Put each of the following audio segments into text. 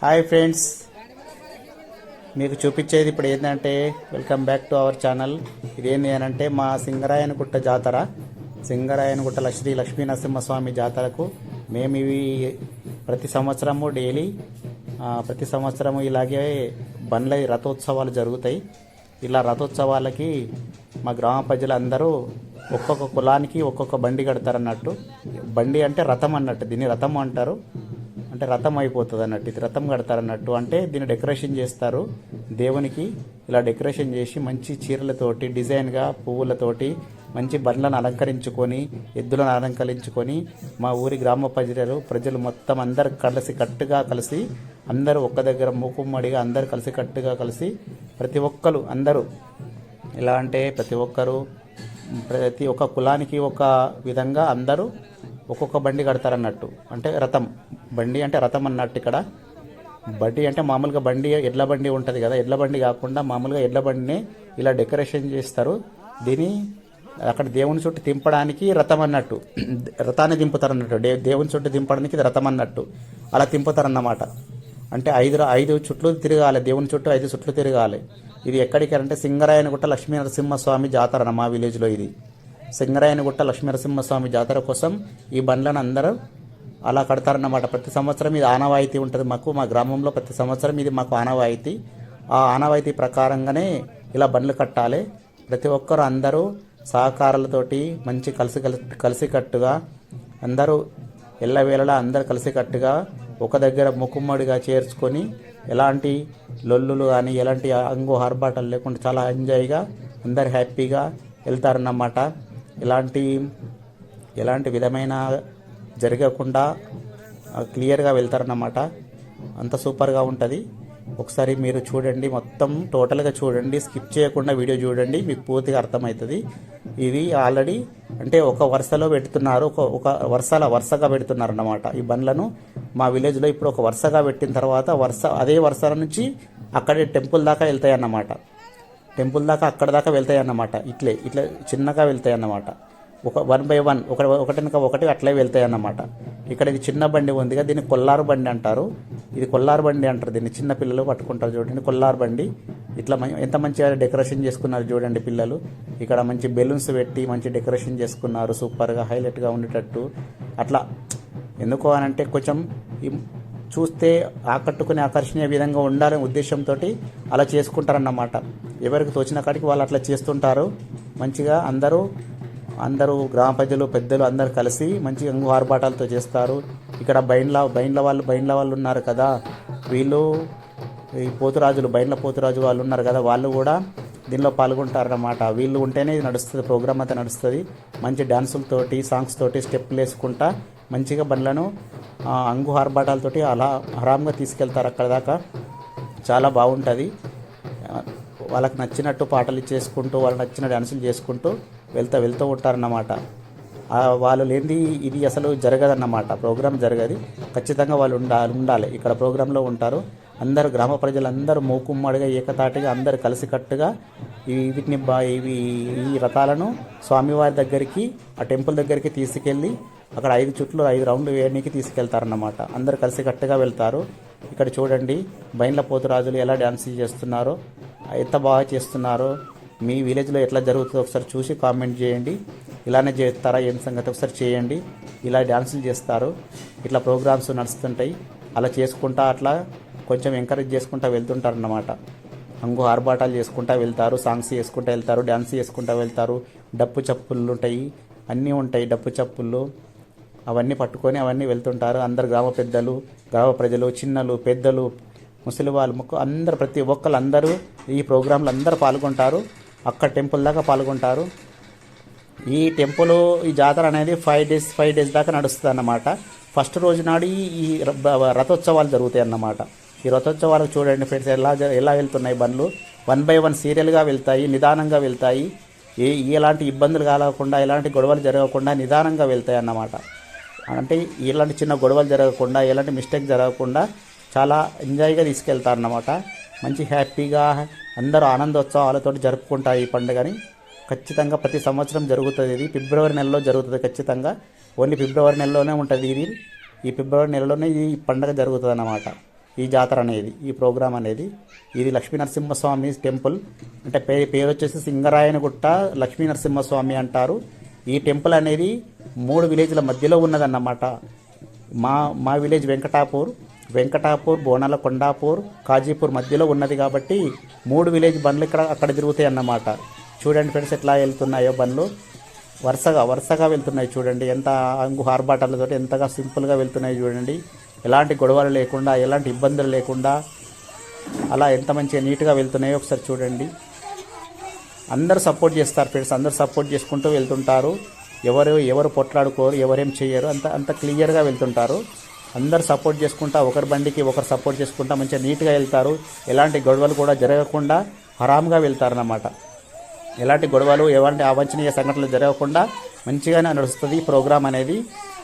Hi friends, మీకు చూపించేది ఇప్పుడు ఏంటంటే welcome back to our channel. ఇదేంటి అని అంటే మా సింగరాయనగుట్ట జాతర. సింగరాయనగుట్ట శ్రీ లక్ష్మీ నరసింహస్వామి జాతరకు మేము ఇవి ప్రతి సంవత్సరము డైలీ ప్రతి సంవత్సరము ఇలాగే బండ్ల రథోత్సవాలు జరుగుతాయి. ఇలా రథోత్సవాలకి మా గ్రామ ప్రజలందరూ ఒక్కొక్క కులానికి ఒక్కొక్క బండి కడతారన్నట్టు. బండి అంటే రథం అన్నట్టు, దీన్ని రథం అంటారు. అంటే రథం అయిపోతుంది అన్నట్టు, ఇది రథం కడతారన్నట్టు. అంటే దీన్ని డెకరేషన్ చేస్తారు దేవునికి. ఇలా డెకరేషన్ చేసి మంచి చీరలతోటి డిజైన్గా పువ్వులతోటి మంచి బండ్లను అలంకరించుకొని ఎద్దులను అలంకరించుకొని మా ఊరి గ్రామ ప్రజలు మొత్తం అందరు కట్టుగా కలిసి అందరూ ఒక్క దగ్గర మూకుమ్మడిగా అందరు కట్టుగా కలిసి ప్రతి ఒక్కరు అందరూ ఎలా అంటే ప్రతి ఒక్క కులానికి ఒక విధంగా అందరూ ఒక్కొక్క బండి కడతారన్నట్టు. అంటే రథం, బండి అంటే రథం అన్నట్టు. ఇక్కడ బండి అంటే మామూలుగా బండి ఎడ్ల బండి ఉంటుంది కదా, ఎడ్ల బండి కాకుండా మామూలుగా ఎడ్ల బండిని ఇలా డెకరేషన్ చేస్తారు. దీని అక్కడ దేవుని చుట్టూ దింపడానికి రథం అన్నట్టు, రథాన్ని దింపుతారు అన్నట్టు. దేవుని చుట్టూ దింపడానికి ఇది రథం అన్నట్టు, అలా దింపుతారన్నమాట. అంటే ఐదు చుట్లు తిరగాలి, దేవుని చుట్టూ 5 చుట్లు తిరగాలి. ఇది ఎక్కడికి అంటే సింగరాయనగుట్ట లక్ష్మీ నరసింహస్వామి జాతర అన్న మా విలేజ్లో. ఇది సింగరాయనగుట్ట లక్ష్మీ నరసింహస్వామి జాతర కోసం ఈ బండ్లను అందరూ అలా కడతారన్నమాట. ప్రతి సంవత్సరం ఇది ఆనవాయితీ ఉంటుంది మాకు, మా గ్రామంలో ప్రతి సంవత్సరం ఇది మాకు ఆనవాయితీ. ఆ ఆనవాయితీ ప్రకారంగానే ఇలా బండ్లు కట్టాలి. ప్రతి ఒక్కరు అందరూ సహకారాలతోటి మంచి కలిసికట్టుగా అందరూ ఎల్లవేళలా అందరు కలిసికట్టుగా ఒక దగ్గర ముక్కుమ్మడిగా చేర్చుకొని ఎలాంటి లొల్లులు కానీ ఎలాంటి ఆర్భాటాలు లేకుండా చాలా ఎంజాయ్గా అందరు హ్యాపీగా వెళ్తారన్నమాట. ఎలాంటి విధమైన జరగకుండా క్లియర్గా వెళ్తారన్నమాట. అంత సూపర్గా ఉంటుంది. ఒకసారి మీరు చూడండి, మొత్తం టోటల్గా చూడండి, స్కిప్ చేయకుండా వీడియో చూడండి, మీకు పూర్తిగా అర్థమవుతుంది. ఇది ఆల్రెడీ అంటే ఒక వరుసలో పెడుతున్నారు, ఒక వరుసగా పెడుతున్నారు అన్నమాట. ఈ బండ్లను మా విలేజ్లో ఇప్పుడు ఒక వరుసగా పెట్టిన తర్వాత అదే వరుసల నుంచి అక్కడే టెంపుల్ దాకా వెళ్తాయి అన్నమాట. టెంపుల్ దాకా అక్కడ దాకా వెళ్తాయి అన్నమాట. ఇట్లా చిన్నగా వెళ్తాయి అన్నమాట. ఒక 1 by 1 ఒకటి అట్లే వెళ్తాయి అన్నమాట. ఇక్కడ ఇది చిన్న బండి ఉందిగా, దీన్ని కొల్లారు బండి అంటారు. ఇది కొల్లారు బండి అంటారు దీన్ని. చిన్న పిల్లలు పట్టుకుంటారు చూడండి, కొల్లారు బండి. ఇట్లా ఎంత మంచిగా డెకరేషన్ చేసుకున్నారు చూడండి పిల్లలు. ఇక్కడ మంచి బెలూన్స్ పెట్టి మంచి డెకరేషన్ చేసుకున్నారు, సూపర్గా హైలైట్గా ఉండేటట్టు. అట్లా ఎందుకు అని అంటే కొంచెం చూస్తే ఆకట్టుకునే ఆకర్షణీయ విధంగా ఉండాలనే ఉద్దేశంతో అలా చేసుకుంటారన్నమాట. ఎవరికి తోచిన కాడికి వాళ్ళు అట్లా చేస్తుంటారు. మంచిగా అందరూ గ్రామ ప్రజలు పెద్దలు అందరు కలిసి మంచి ఆర్భాటాలతో చేస్తారు. ఇక్కడ బైండ్ల వాళ్ళు ఉన్నారు కదా, వీళ్ళు ఈ బైండ్ల పోతురాజు వాళ్ళు ఉన్నారు కదా, వాళ్ళు కూడా దీనిలో పాల్గొంటారన్నమాట. వీళ్ళు ఉంటేనే ఇది నడుస్తుంది, ప్రోగ్రామ్ అంతా నడుస్తుంది. మంచి డ్యాన్సులతోటి సాంగ్స్ తోటి స్టెప్పులు వేసుకుంటా మంచిగా బండ్లను ఆర్భాటాలతోటి అలా ఆరాంగా తీసుకెళ్తారు అక్కడ దాకా. చాలా బాగుంటుంది. వాళ్ళకి నచ్చినట్టు పాటలు చేసుకుంటూ వాళ్ళకి నచ్చిన డ్యాన్సులు చేసుకుంటూ వెళ్తూ ఉంటారన్నమాట. వాళ్ళు లేనిది ఇది అసలు జరగదన్నమాట, ప్రోగ్రామ్ జరగదు. ఖచ్చితంగా వాళ్ళు ఉండాలి ఇక్కడ ప్రోగ్రాంలో ఉంటారు. అందరు గ్రామ ప్రజలందరూ మూకుమ్మడిగా ఏకతాటిగా అందరు కలిసికట్టుగా ఈ రథాలను స్వామివారి దగ్గరికి, ఆ టెంపుల్ దగ్గరికి తీసుకెళ్ళి అక్కడ 5 చుట్లు 5 రౌండ్లు వేయడానికి తీసుకెళ్తారన్నమాట. అందరు కలిసికట్టుగా వెళ్తారు. ఇక్కడ చూడండి బైండ్ల పోతురాజులు ఎలా డ్యాన్స్ చేస్తున్నారో, ఎంత బాగా చేస్తున్నారో. మీ విలేజ్లో ఎట్లా జరుగుతుందో ఒకసారి చూసి కామెంట్ చేయండి. ఇలానే చేస్తారా ఏం సంగతి ఒకసారి చేయండి. ఇలా డ్యాన్సులు చేస్తారు, ఇట్లా ప్రోగ్రామ్స్ నడుస్తుంటాయి. అలా చేసుకుంటా అట్లా కొంచెం ఎంకరేజ్ చేసుకుంటూ వెళ్తుంటారు అన్నమాట. ఆర్భాటాలు చేసుకుంటూ వెళ్తారు, సాంగ్స్ చేసుకుంటూ వెళ్తారు, డ్యాన్స్ చేసుకుంటూ వెళ్తారు. డప్పు చప్పుళ్ళు ఉంటాయి, అన్నీ ఉంటాయి. డప్పు చప్పుళ్ళు అవన్నీ పట్టుకొని అవన్నీ వెళ్తుంటారు. అందరు గ్రామ ప్రజలు, చిన్నలు, పెద్దలు, ముసలి వాళ్ళు అందరు ప్రతి ఒక్కరు అందరూ ఈ ప్రోగ్రాంలో అందరూ పాల్గొంటారు. అక్కడ టెంపుల్ దాకా పాల్గొంటారు. ఈ జాతర అనేది 5 days దాకా నడుస్తుంది అన్నమాట. ఫస్ట్ రోజు నాడు ఈ రథోత్సవాలు జరుగుతాయి అన్నమాట. ఈ రథోత్సవాలకు చూడండి ఫ్రెండ్స్ ఎలా వెళ్తున్నాయి బండ్లు. 1 by 1 సీరియల్గా వెళ్తాయి, నిదానంగా వెళ్తాయి. ఎలాంటి ఇబ్బందులు కలగకుండా, ఎలాంటి గొడవలు జరగకుండా నిదానంగా వెళ్తాయి అన్నమాట. అంటే ఎలాంటి చిన్న గొడవలు జరగకుండా, ఎలాంటి మిస్టేక్ జరగకుండా చాలా ఎంజాయ్గా తీసుకెళ్తారన్నమాట. మంచి హ్యాపీగా అందరూ ఆనందోత్సవాలతో జరుపుకుంటారు ఈ పండుగని. ఖచ్చితంగా ప్రతి సంవత్సరం జరుగుతుంది. ఇది ఫిబ్రవరి నెలలో జరుగుతుంది ఖచ్చితంగా. ఓన్లీ ఫిబ్రవరి నెలలోనే ఉంటుంది ఇది. ఈ ఫిబ్రవరి నెలలోనే ఈ పండుగ జరుగుతుంది అన్నమాట. ఈ జాతర అనేది, ఈ ప్రోగ్రాం అనేది. ఇది లక్ష్మీ నరసింహస్వామి టెంపుల్. అంటే పేరు వచ్చేసి సింగరాయనగుట్ట లక్ష్మీ నరసింహస్వామి అంటారు. ఈ టెంపుల్ అనేది 3 విలేజ్ల మధ్యలో ఉన్నదన్నమాట. మా విలేజ్ వెంకటాపూర్, బోనాల కొండాపూర్, కాజీపూర్ మధ్యలో ఉన్నది కాబట్టి 3 విలేజ్ బండ్లు అక్కడ తిరుగుతాయి అన్నమాట. చూడండి ఫ్రెండ్స్ ఎట్లా వెళ్తున్నాయో బండ్లు, వరుసగా వెళ్తున్నాయి. చూడండి ఎంత ఆర్భాటాలతో ఎంతగా సింపుల్గా వెళ్తున్నాయి చూడండి. ఎలాంటి గొడవలు లేకుండా, ఎలాంటి ఇబ్బందులు లేకుండా అలా ఎంత మంచిగా నీట్గా వెళ్తున్నాయో ఒకసారి చూడండి. అందరు సపోర్ట్ చేస్తారు ఫ్రెండ్స్, అందరు సపోర్ట్ చేసుకుంటూ వెళ్తుంటారు. ఎవరు పొట్లాడుకోరు, ఎవరేం చేయరు, అంత క్లియర్గా వెళ్తుంటారు. అందరు సపోర్ట్ చేసుకుంటా, ఒకరి బండికి ఒకరు సపోర్ట్ చేసుకుంటా మంచిగా నీట్గా వెళ్తారు. ఎలాంటి గొడవలు కూడా జరగకుండా హరామ్గా వెళ్తారన్నమాట. ఎలాంటి గొడవలు, ఎలాంటి అవాంఛనీయ సంఘటనలు జరగకుండా మంచిగానే నడుస్తుంది ఈ ప్రోగ్రాం అనేది.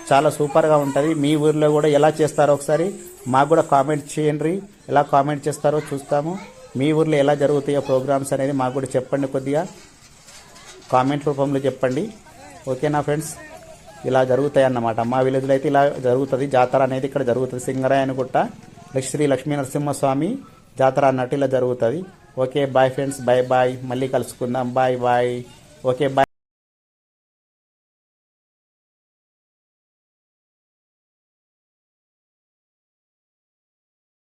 చాలా సూపర్గా ఉంటుంది. మీ ఊర్లో కూడా ఎలా చేస్తారో ఒకసారి మాకు కూడా కామెంట్ చేయండి. ఎలా కామెంట్ చేస్తారో చూస్తాము. మీ ఊర్లో ఎలా జరుగుతాయో ప్రోగ్రామ్స్ అనేది మాకు కూడా చెప్పండి, కొద్దిగా కామెంట్ రూపంలో చెప్పండి. ఓకేనా ఫ్రెండ్స్, ఇలా జరుగుతాయి అన్నమాట. మా విలేజ్లో అయితే ఇలా జరుగుతుంది జాతర అనేది. ఇక్కడ జరుగుతుంది సింగరాయనగుట్ట శ్రీ లక్ష్మీ నరసింహస్వామి జాతర అన్నట్టు ఇలా జరుగుతుంది. Okay bye friends, bye. మళ్ళీ కలుసుకుందాం. బాయ్. Okay bye.